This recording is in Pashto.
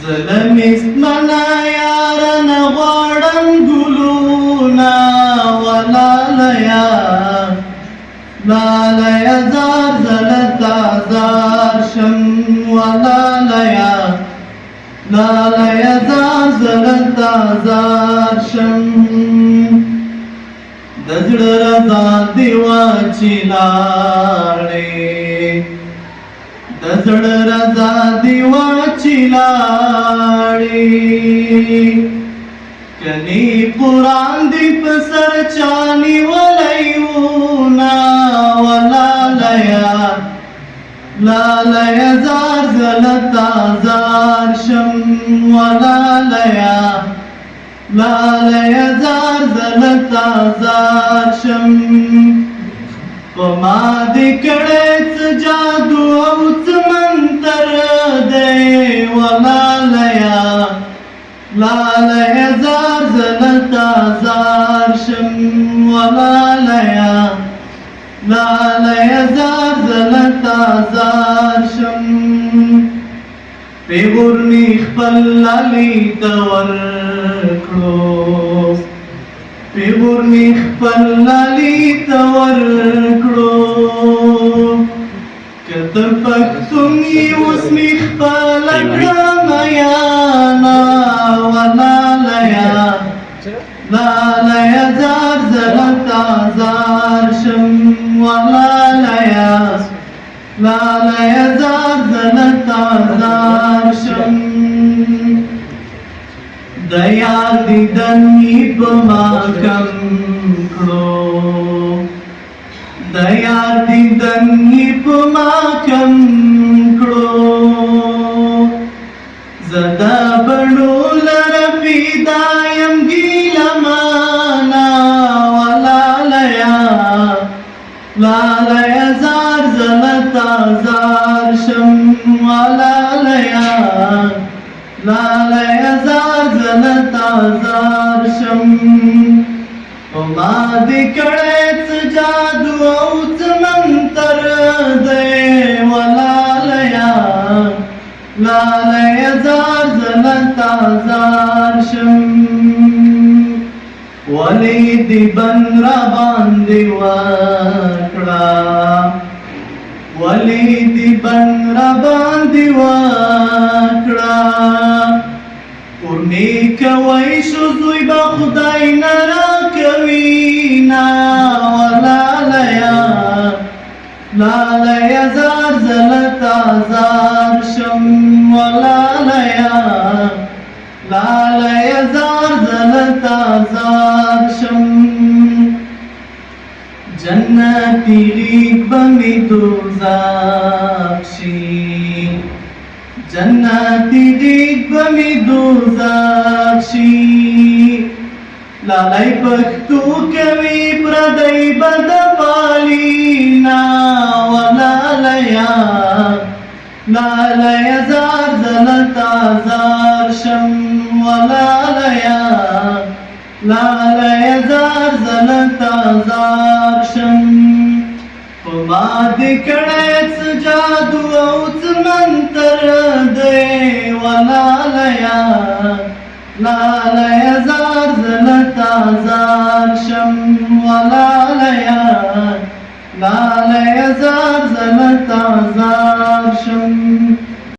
زلمیست منا یارن غواړم ګلونا ولالیا لالیا زار زلتا زار شم ولالیا لالیا زار زلتا زار شم د زړه رضا دی واچی لاړې د زړه رضا دی واچی لاړې کني قرآن دی په سر چانی ولیونا ولالیا لالیا زار زلتا زار شم ولالیا لالیا زار زلتا زار شم پما دی کړه څه جادو او څه منتر دی ولالیا لالیا زار زلتا زار شم ولالیا لالیا زار زلتا زار شم پیغور می خپل لالی تور کړو پیغور می خپل لالی تور کړو کتر پښتون اوس می خپل کړم یانا ولالیا لالیا زار زلتا زار شم ولالیا لالیا زار زلتا زار شم د یار دیدنی په ما کم کړو د یار دیدنی په ما کم کړو زدا بڼو لر پیدایم ګیلمانا ولالیا لالیا زار زلتا زار شم ولالیا لالیا زار زلتا زار شم ما دی کړه څه جادو او څه منتر دی ولالیا لالیا زار زلتا زار شم ولی دی بن را باندې وکړه ولی دی بن را باندې وکړه ورنی کوي شو زوی به خدای نه راکوي نا ولالیا لالیا زار زلتا زار شم ولالیا لالیا زار زلتا زار شم جنتی ریگ بمی دوزاک شی جنتی ریگ بمی دوزاک شی لالای پختو کوي پردی بد پالینا ولالیا لالیا زار زلتا زار شم ولالیا لالیا زار زلتا زار شم پما دی کړه څه جادو او څه منتر دی ولالیا لالیا زار زلتا زار شم ولالیا لالیا زار زلتا زار شم